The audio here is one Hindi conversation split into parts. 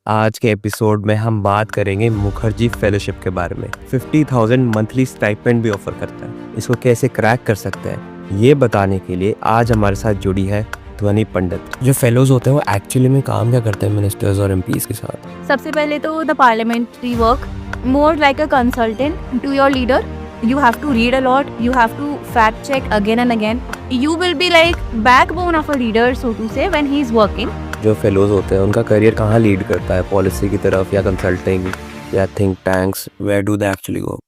आज के एपिसोड में हम बात करेंगे मुखर्जी फेलोशिप के बारे में। 50,000 मंथली स्टाइपेंड भी ऑफर करता है। इसको कैसे क्रैक कर सकते हैं ये बताने के लिए आज हमारे साथ जुड़ी है ध्वनि पंडित। जो फेलोज होते हैं वो एक्चुअली में काम क्या करते हैं मिनिस्टर्स और एमपीज के साथ? सबसे पहले तो the parliamentary work more like a consultant to your leader. You have to read a lot. You have to fact check again and again. You will be like backbone of a leader, so to say, when he is working. जो फेलोज होते हैं उनका करियर कहाँ लीड करता है, पॉलिसी की तरफ या कंसल्टिंग या think tanks? Where do they actually go?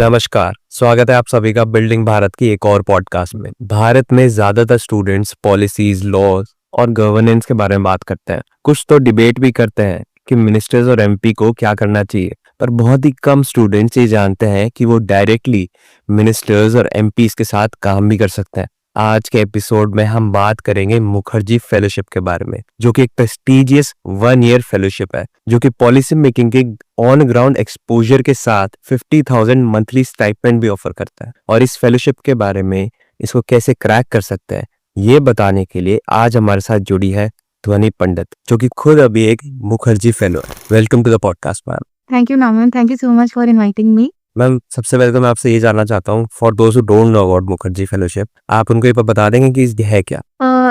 नमस्कार, स्वागत है आप सभी का बिल्डिंग भारत की एक और पॉडकास्ट में। भारत में ज्यादातर स्टूडेंट्स पॉलिसीज, लॉज और गवर्नेंस के बारे में बात करते हैं। कुछ तो डिबेट भी करते हैं कि मिनिस्टर्स और एमपी को क्या करना चाहिए, पर बहुत ही कम स्टूडेंट्स ये जानते हैं कि वो डायरेक्टली मिनिस्टर्स और एमपीज के साथ काम भी कर सकते हैं। आज के एपिसोड में हम बात करेंगे मुखर्जी फेलोशिप के बारे में, जो कि एक प्रेस्टिजियस 1 ईयर फेलोशिप है, जो कि पॉलिसी मेकिंग के ऑन ग्राउंड एक्सपोजर के साथ 50,000 मंथली स्टाइपेंड भी ऑफर करता है। और इस फेलोशिप के बारे में इसको कैसे क्रैक कर सकते हैं ये बताने के लिए आज हमारे साथ जुड़ी है ध्वनि पंडित, जो कि खुद अभी एक मुखर्जी फेलो है। Welcome to the podcast ma'am. Thank you, Naman. Thank you so much for inviting me. Ma'am, सबसे पहले तो मैं आपसे ये जानना चाहता हूँ, for those who don't know about Mukherjee fellowship, आप उनको ये बता देंगे कि ये है क्या?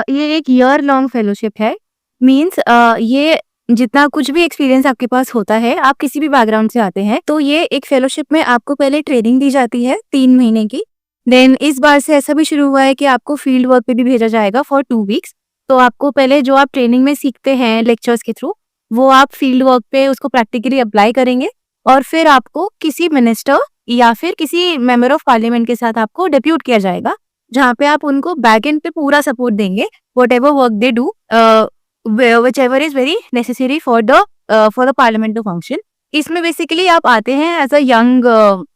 ये एक ईयर लॉन्ग फेलोशिप है. मीन्स ये जितना कुछ भी एक्सपीरियंस आपके पास होता है, आप किसी भी बैकग्राउंड से आते हैं, तो ये एक फेलोशिप में आपको पहले ट्रेनिंग दी जाती है 3 महीने की. देन इस बार से ऐसा भी शुरू हुआ है कि आपको फील्ड वर्क पे भी भेजा जाएगा फॉर 2 वीक्स. तो आपको पहले जो आप ट्रेनिंग में सीखते हैं लेक्चर्स के थ्रू, वो आप फील्ड वर्क पे उसको प्रैक्टिकली अप्लाई करेंगे और फिर आपको किसी मिनिस्टर या फिर किसी मेंबर ऑफ पार्लियामेंट के साथ आपको डेप्यूट किया जाएगा, जहाँ पे आप उनको बैक एंड पे पूरा सपोर्ट देंगे, whatever work they do, whichever is very necessary for the parliament to function. इसमें बेसिकली आप आते हैं as a young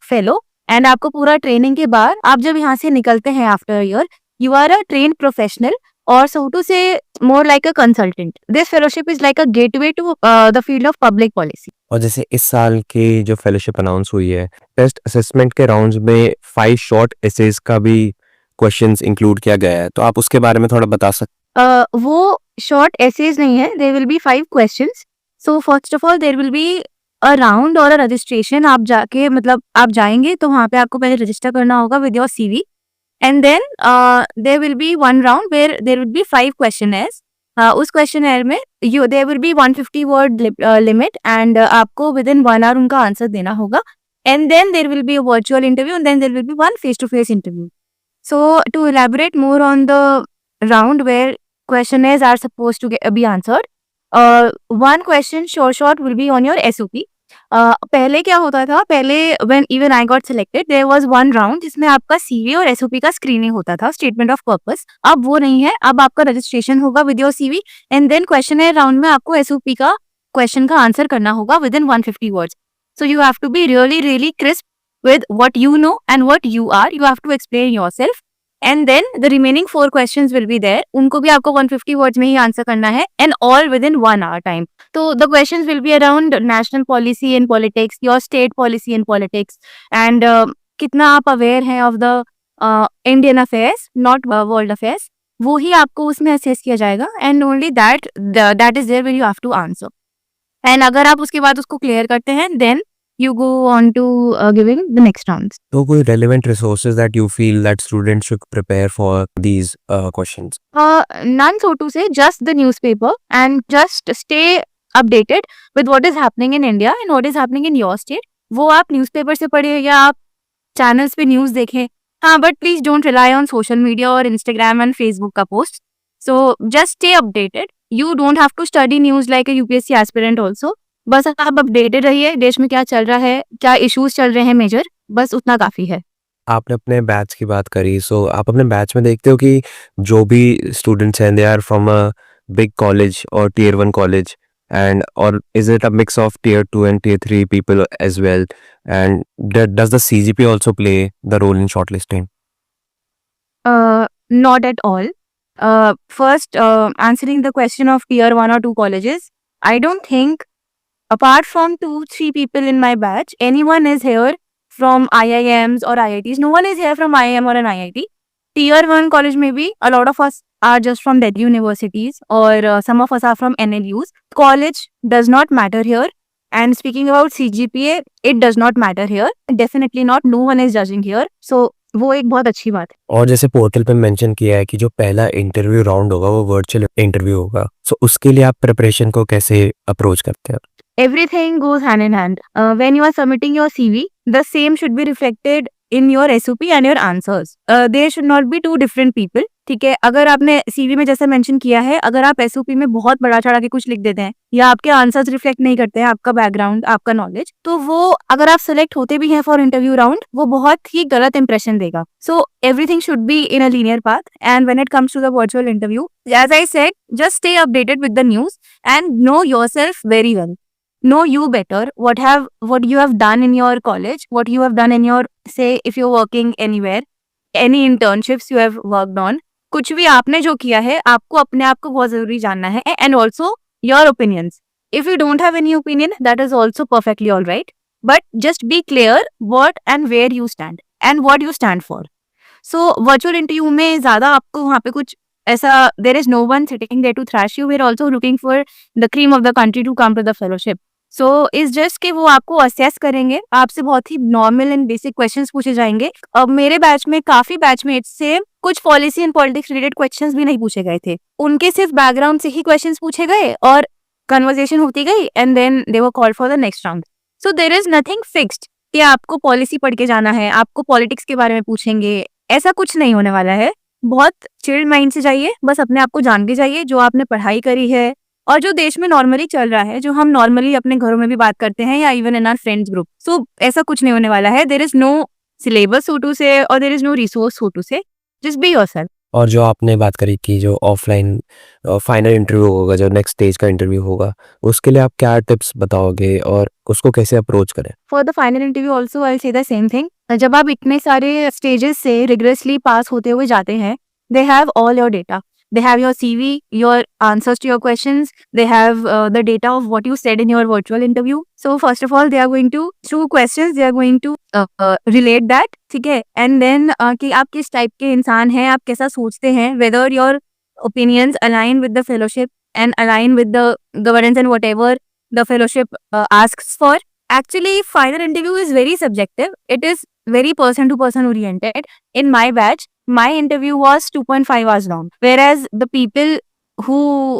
fellow and आपको पूरा ट्रेनिंग के बाद आप जब यहाँ से निकलते हैं after year, you are a trained professional or so to say more like a consultant. This fellowship is like a gateway to the field of public policy. और जैसे इस साल की जो फेलोशिप अनाउंस हुई है, टेस्ट असेसमेंट के राउंड्स में 5 शॉर्ट एसेज का भी क्वेश्चंस इंक्लूड किया गया है, तो आप उसके बारे में थोड़ा बता सकते? वो शॉर्ट एसेज नहीं है, there will be 5 questions. So first of all there will be a round और अ रजिस्ट्रेशन. आप जाके मतलब आप जाएंगे तो वहाँ पे आपको पहले रजिस्टर करना होगा with your CV. And then there will be one round where there will be 5 questionnaires. उस questionnaire में there will be 150 word limit and आपको within 1 hour उनका आंसर देना होगा. And then there will be a virtual interview and then there will be one face-to-face interview. So to elaborate more on the round where questionnaires are supposed to be answered, one question short will be on your SOP. पहले क्या होता था, पहले when even I got selected there was one round जिसमें आपका CV और SOP का स्क्रीनिंग होता था, स्टेटमेंट ऑफ पर्पस. अब वो नहीं है, अब आपका रजिस्ट्रेशन होगा with your CV and then questionnaire round में आपको SOP का क्वेश्चन का आंसर करना होगा within 150 words. So you have to be really crisp with what you know and what you are. You have to explain yourself. And then the remaining 4 questions will be there. उनको भी आपको 150 words में ही आंसर करना है and all within 1 hour time. So the questions will be around national policy in politics, your state policy in politics, and कितना आप aware हैं of the Indian affairs, not world affairs. वो ही आपको उसमें assess किया जाएगा and only that is there where you have to answer. And अगर आप उसके बाद उसको clear करते हैं then you go on to giving the next rounds. तो कोई relevant resources that you feel that students should prepare for these questions? None, so to say, just the newspaper and just stay updated with what is happening in India and what is happening in your state. वो आप न्यूज़पेपर से पढ़े या आप चैनल्स पे न्यूज़ देखें, हाँ, but please don't rely on social media और इंस्टाग्राम एंड फेसबुक का post. So just stay updated. You don't have to study news like a UPSC aspirant also. बस आप अपडेटेड रहिए, देश में क्या चल रहा है, क्या इश्यूज चल रहे हैं मेजर, बस उतना काफी है. आपने अपने बैच की बात करी, सो आप अपने बैच में देखते हो कि जो भी स्टूडेंट्स हैं they are from a big college और Tier 1 college, and or is it a mix of Tier 2 and Tier 3 people as well, and does the CGP also play the role in shortlisting? Not at all. First, answering the question of Tier 1 or 2 colleges, I don't think apart from 2-3 people in my batch, anyone is here from IIMs or IITs. No one is here from IIM or an IIT. tier 1 college में भी a lot of us are just from Delhi universities or some of us are from NLUs. College does not matter here. And speaking about CGPA, it does not matter here. Definitely not. No one is judging here. So वो एक बहुत अच्छी बात है. और जैसे पोर्टल पे मेंशन किया है कि जो पहला इंटरव्यू राउंड होगा वो वर्चुअल इंटरव्यू होगा, सो उसके लिए आप प्रिपरेशन को कैसे अप्रोच करते हैं? Everything goes hand in hand. When you are submitting your CV, the same should be reflected in your SOP and your answers. There should not be two different people. ठीक है, अगर आपने CV में जैसा मेंशन किया है, अगर आप SOP में बहुत बड़ा चढ़ा के कुछ लिख देते हैं या आपके आंसर्स रिफ्लेक्ट नहीं करते हैं आपका बैकग्राउंड, आपका नॉलेज, तो वो अगर आप सिलेक्ट होते भी हैं फॉर इंटरव्यू राउंड, वो बहुत ही गलत इंप्रेशन देगा. So everything should be in a linear path. And when it comes to the virtual interview, as I said, just stay updated with the news and know yourself very well. Know you better, what you have done in your college, what you have done in your, say if you're working anywhere, any internships you have worked on, कुछ भी आपने जो किया है, आपको अपने आप को बहुत जरूरी जानना है. And also your opinions. If you don't have any opinion, that is also perfectly all right, but just be clear what and where you stand and what you stand for. So virtual interview में ज़्यादा आपको वहाँ पे कुछ ऐसा, there is no one sitting there to thrash you. We're also looking for the cream of the country to come to the fellowship. So is just कि वो आपको असेस करेंगे, आपसे बहुत ही नॉर्मल एंड बेसिक क्वेश्चंस पूछे जाएंगे. अब मेरे बैच में काफी बैचमेट्स से कुछ policy and politics related questions भी नहीं पूछे गए थे. उनके सिर्फ बैकग्राउंड से ही क्वेश्चंस पूछे गए और कन्वर्सेशन होती गई and then they were called for the next round. So there is nothing fixed कि आपको पॉलिसी पढ़ के जाना है, आपको पॉलिटिक्स के बारे में पूछेंगे, ऐसा कुछ नहीं होने वाला है. बहुत चिल्ड माइंड से जाइए, बस अपने आप को जान के जाइए जो आपने पढ़ाई करी है और जो देश में नॉर्मली चल रहा है, जो हम नॉर्मली अपने घरों में भी बात करते हैं या even in our friends group. So ऐसा कुछ नहीं होने वाला है. There is no syllabus so to say और there is no resource so to say. Just be yourself. और जो आपने बात करी कि जो ऑफलाइन फाइनल इंटरव्यू होगा, जो नेक्स्ट स्टेज का इंटरव्यू होगा, उसके लिए आप क्या टिप्स बताओगे और उसको कैसे अप्रोच करें? For the final interview also I से द सेम थिंग. जब आप इतने सारे स्टेजेस से रिग्रेसली पास होते हुए जाते हैं, they have all your data. They have your CV, your answers to your questions. They have the data of what you said in your virtual interview. So first of all, they are going to, through questions, they are going to relate that. ठीक है? And then कि आप किस टाइप के इंसान हैं, आप कैसा सोचते हैं, whether your opinions align with the fellowship and align with the governance and whatever the fellowship asks for. Actually, final interview is very subjective. It is very person to person oriented. In my batch, my interview was 2.5 hours long, whereas the people who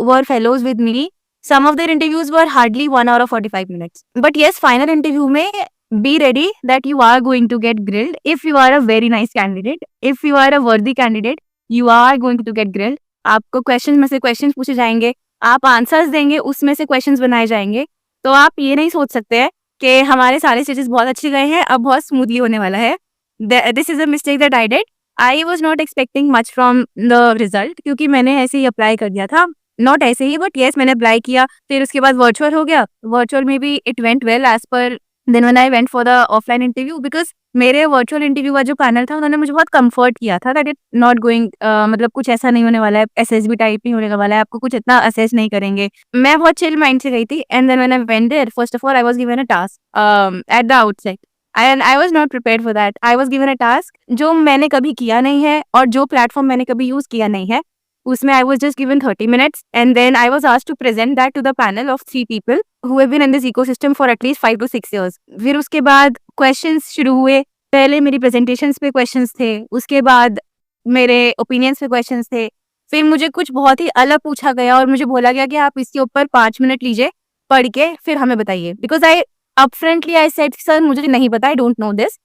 were fellows with me, some of their interviews were hardly 1 hour or 45 minutes. But yes, final interview में be ready that you are going to get grilled. If you are a very nice candidate, if you are a worthy candidate, you are going to get grilled. आपको क्वेश्चन में से क्वेश्चन पूछे जाएंगे, आप आंसर्स देंगे, उसमें से क्वेश्चंस बनाए जाएंगे. तो आप ये नहीं सोच सकते हैं कि हमारे सारे स्टेजेस बहुत अच्छे गए हैं, अब बहुत स्मूथली होने वाला है. This is a mistake that I did. I was not expecting much from the result, क्योंकि मैंने ऐसे ही अप्लाई कर दिया था. नॉट ऐसे ही, बट येस मैंने अप्लाई किया. फिर उसके बाद वर्चुअल हो गया. वर्चुअल में भी it went well as per. Then when I went for the offline interview, because मेरे वर्चुअल इंटरव्यू का जो पैनल था उन्होंने मुझे बहुत कंफर्ट किया था दैट इट नॉट गोइंग, मतलब कुछ ऐसा नहीं होने वाला है, एसएसबी टाइप नहीं होने वाला है, आपको कुछ इतना असेस नहीं करेंगे. मैं बहुत चिल माइंड से गई थी. And then when I went there, first of all I was given a task at the outset. And I was not prepared for that. I was given a task जो मैंने कभी किया नहीं है और जो प्लेटफॉर्म मैंने कभी यूज किया नहीं है. उसमें I was just given 30 minutes and then I was asked to present that to the panel of 3 people who have been in this ecosystem for at least 5 to 6 years. फिर उसके बाद questions शुरू हुए. पहले मेरी presentations पे questions थे, उसके बाद मेरे opinions पे questions थे. फिर मुझे कुछ बहुत ही अलग पूछा गया और मुझे बोला गया कि आप इसके ऊपर 5 मिनट लीजिए, पढ़ के फिर हमें बताइए. Because I upfrontly I said, sir मुझे नहीं पता, I don't know this.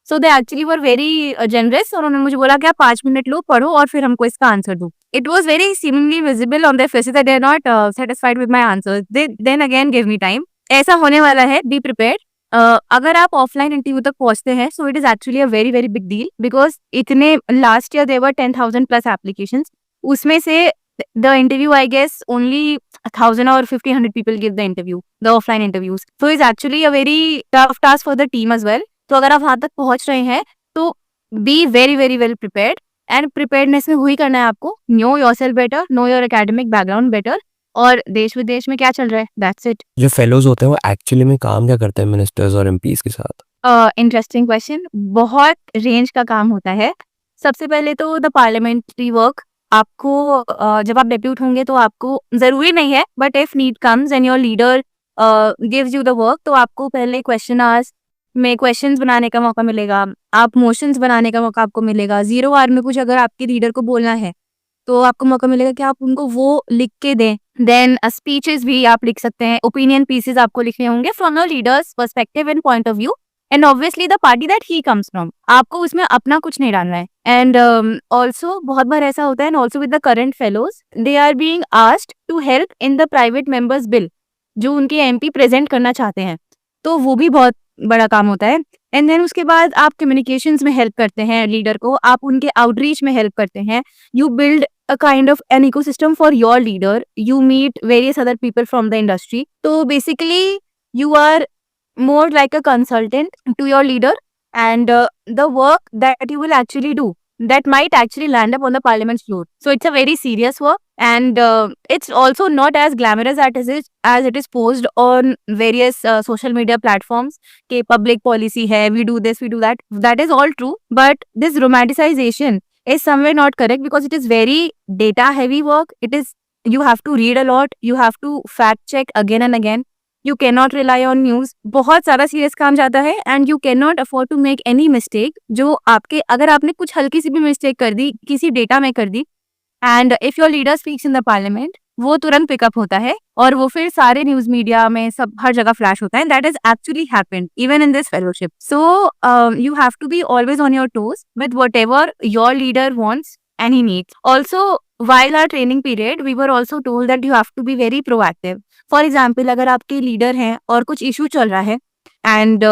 So they actually were very generous. और उन्होंने मुझे बोला कि आप 5 मिनट लो, पढ़ो और फिर हमको इसका आंसर दो. It was very seemingly visible on their faces that they are not satisfied with my answers. They then again gave me time. ऐसा होने वाला है, be prepared. अगर आप ऑफलाइन इंटरव्यू तक पहुंचते हैं, so it is actually a very very big deal because इतने last year there were 10,000 plus applications. उसमें से the interview I guess only 1,000 or 1,500 people give the interview, the offline interviews. So it's actually a very tough task for the team as well. तो अगर आप वहां तक पहुंच रहे हैं तो be very very well prepared. And preparedness में हुई करना है आपको. Know yourself better, know your academic background better. और देश विदेश में क्या चल रहा है, that's it. जो फेलोज होते हैं वो एक्चुअली में काम क्या करते हैं मिनिस्टर्स और एमपीज के साथ? Interesting question. बहुत रेंज का काम होता है. सबसे पहले तो द पार्लियामेंट्री वर्क आपको जब आप डेप्यूट होंगे तो आपको जरूरी नहीं है, but if need comes and your leader gives you the work, तो आपको पहले क्वेश्चन आवर्स में क्वेश्चंस बनाने का मौका मिलेगा, आप मोशंस बनाने का मौका आपको मिलेगा। 0 आवर में कुछ अगर आपके लीडर को बोलना है तो आपको मौका मिलेगा कि आप उनको वो लिख के दें। देन स्पीचेस भी आप लिख सकते हैं, ओपिनियन पीसेस आपको लिखने होंगे from your leaders perspective and point of view and obviously the party that he comes from. आपको उसमें अपना कुछ नहीं डालना है। एंड ऑल्सो बहुत बार ऐसा होता है, and also with the current fellows they are being asked to help in the private members bill, जो उनके एमपी प्रेजेंट करना चाहते हैं, तो वो भी बहुत बड़ा काम होता है। एंड देन उसके बाद आप कम्युनिकेशंस में हेल्प करते हैं लीडर को, आप उनके आउटरीच में हेल्प करते हैं। You build a kind of an ecosystem for your leader. You meet various other people from the industry. So basically, you are more like a consultant to your leader, and the work that you will actually do that might actually land up on the parliament floor. So it's a very serious work, and it's also not as glamorous as it is posed on various social media platforms. कि public policy है, we do this, we do that. That is all true, but this romanticization is somewhere not correct because it is very data heavy work. You have to read a lot, you have to fact check again and again. You cannot rely on news. बहुत सारा सीरियस काम जाता है, and you cannot afford to make any mistake. जो आपके अगर आपने कुछ हल्की सी भी मिस्टेक कर दी, किसी डेटा में कर दी, and if your leader speaks in the parliament, वो तुरंत पिकअप होता है और वो फिर सारे न्यूज मीडिया में सब हर जगह फ्लैश होता है। That is actually happened even in this fellowship. So you have to be always on your toes with whatever your leader wants and he needs. Also while our training period we were also told that you have to be very proactive. For example, अगर आपके लीडर हैं और कुछ इशू चल रहा है एंड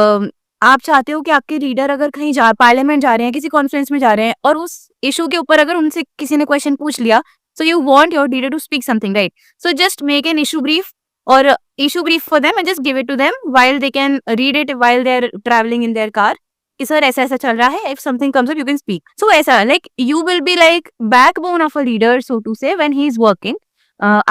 आप चाहते हो कि आपके लीडर अगर कहीं पार्लियामेंट जा रहे हैं, किसी कॉन्फ्रेंस में जा रहे हैं, और उस इशू के ऊपर अगर उनसे किसी ने क्वेश्चन पूछ लिया, so you want your leader to speak something, right? So just make an issue brief or issue brief for them and just give it to them while they can read it while they're traveling in their car. कि सर ऐसा ऐसा चल रहा है, if something comes up you can speak. So ऐसा like you will be like backbone of a leader, so to say, when he is working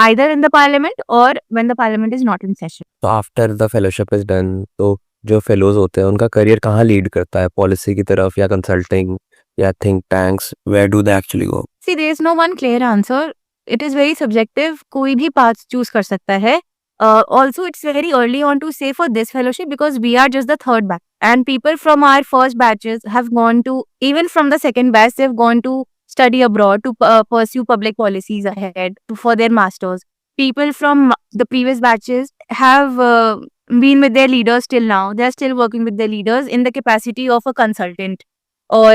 either in the parliament or when the parliament is not in session. तो after the fellowship is done, तो जो फेलोज होते हैं उनका करियर कहाँ लीड करता है, पॉलिसी की तरफ या कंसल्टिंग या think tanks, where do they actually go? See, there is no one clear answer. It is very subjective. कोई भी path choose कर सकता है. Also, it's very early on to say for this fellowship because we are just the third batch. And people from our first batches have gone to, even from the second batch, they've gone to study abroad to pursue public policies ahead for their masters. People from the previous batches have been with their leaders till now. They're still working with their leaders in the capacity of a consultant or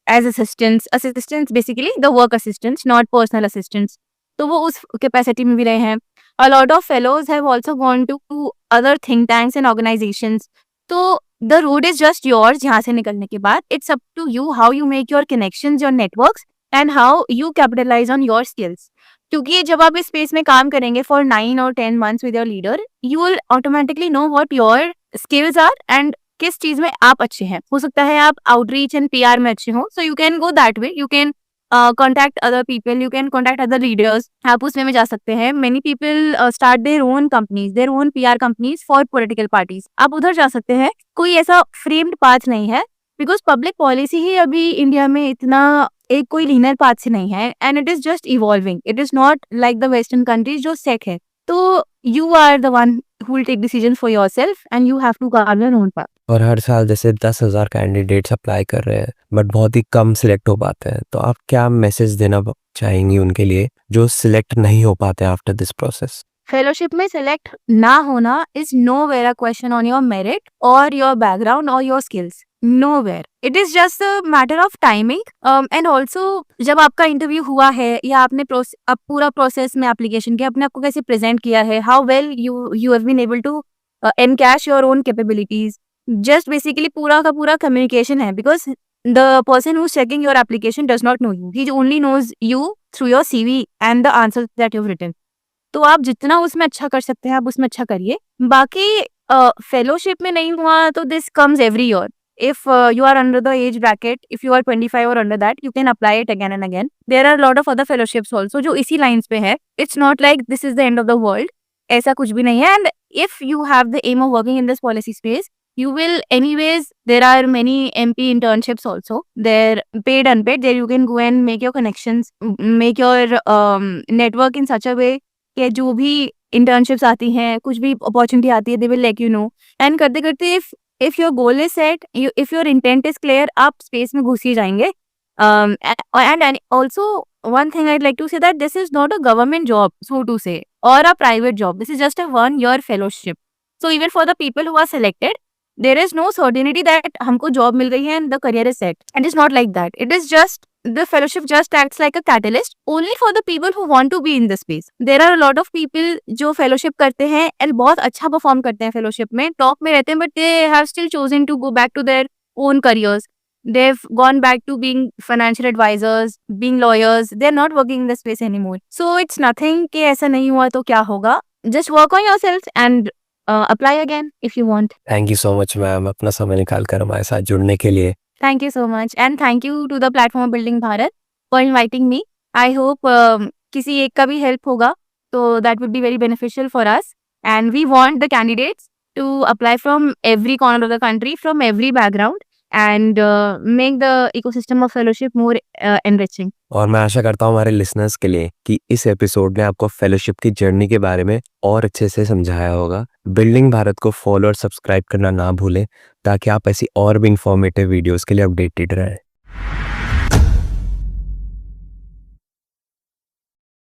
as assistants basically, the work assistants, not personal assistants. तो वो उस कैपेसिटी में भी रहे हैं. A lot of fellows have also gone to other think tanks and organizations. तो the road is just yours यहाँ से निकलने के बाद. It's up to you how you make your connections, your networks, and how you capitalize on your skills. क्योंकि जब आप इस स्पेस में काम करेंगे for 9 or 10 months with your leader, you will automatically know what your skills are and किस चीज में आप अच्छे हैं. हो सकता है आप आउटरीच एंड पीआर में अच्छे हो, so you can go that way. You can contact other people, you can contact other leaders, आप उसमें जा सकते हैं. Many people start their own companies, their own PR companies for political parties. आप उधर जा सकते हैं. कोई ऐसा फ्रेम्ड पाथ नहीं है बिकॉज पब्लिक पॉलिसी ही अभी इंडिया में इतना एक कोई लीनर पाथ से नहीं है, and it is just evolving. It is not like the western countries जो सेट है. तो you are the one who will take decisions for yourself and you have to carve your own path. और हर साल जैसे 10,000 कैंडिडेट्स अप्लाई कर रहे हैं बट बहुत ही कम सिलेक्ट हो पाते हैं, तो आप क्या मैसेज देना चाहेंगी उनके लिए जो सिलेक्ट नहीं हो पाते आफ्टर दिस प्रोसेस? फेलोशिप में सेलेक्ट ना होना is nowhere a question on your merit और योर बैकग्राउंड और your skills. Nowhere. It is just a matter of timing and also जब आपका इंटरव्यू हुआ है या आपने पूरा प्रोसेस में एप्लीकेशन किया, अपने आपको कैसे प्रेजेंट किया है, how well you have been able to encash your own capabilities. Just basically पूरा का पूरा कम्युनिकेशन है because the person who is checking your application does not know you. He only knows you through your CV and the answer that you have written. तो आप जितना उसमें अच्छा कर सकते हैं आप उसमें अच्छा करिए. बाकी फेलोशिप में नहीं हुआ तो this comes every year. If you are under the age bracket, if you are 25 or under that, you can apply it again and again. There are a lot of other fellowships also जो इसी lines पे है. It's not like this is the end of the world. ऐसा कुछ भी नहीं है. And if you have the aim of working in this policy space, you will anyways, there are many MP internships also. They're paid, unpaid. There you can go and make your connections, make your network in such a way कि जो भी internships आती हैं, कुछ भी opportunity आती है, they will let you know. And करते करते if your goal is set, if your intent is clear, आप space में घुस ही जाएंगे. And also one thing I'd like to say that this is not a government job, so to say, or a private job. This is just a 1-year fellowship. So even for the people who are selected, there is no certainty that हमको job मिल गई है and the career is set. And it's not like that. It is just, the fellowship just acts like a catalyst only for the people who want to be in this space. There are a lot of people जो fellowship करते हैं and बहुत अच्छा perform करते हैं fellowship में, top में रहते हैं, but they have still chosen to go back to their own careers. They've gone back to being financial advisors, being lawyers. They're not working in the space anymore. So it's nothing कि ऐसा नहीं हुआ तो क्या होगा. Just work on yourself and apply again if you want. Thank you so much ma'am अपना समय निकाल कर हमारे साथ जुड़ने के लिए. Thank you so much. And thank you to the platform of Building Bharat for inviting me. I hope किसी एक का भी help होगा. So that would be very beneficial for us. And we want the candidates to apply from every corner of the country, from every background, and make the ecosystem of fellowship more enriching. और मैं आशा करता हूँ हमारे लिसनर्स के लिए कि इस एपिसोड ने आपको फेलोशिप की जर्नी के बारे में और अच्छे से समझाया होगा. बिल्डिंग भारत को फॉलो और सब्सक्राइब करना ना भूलें ताकि आप ऐसी और भी इंफॉर्मेटिव वीडियोस के लिए अपडेटेड रहें.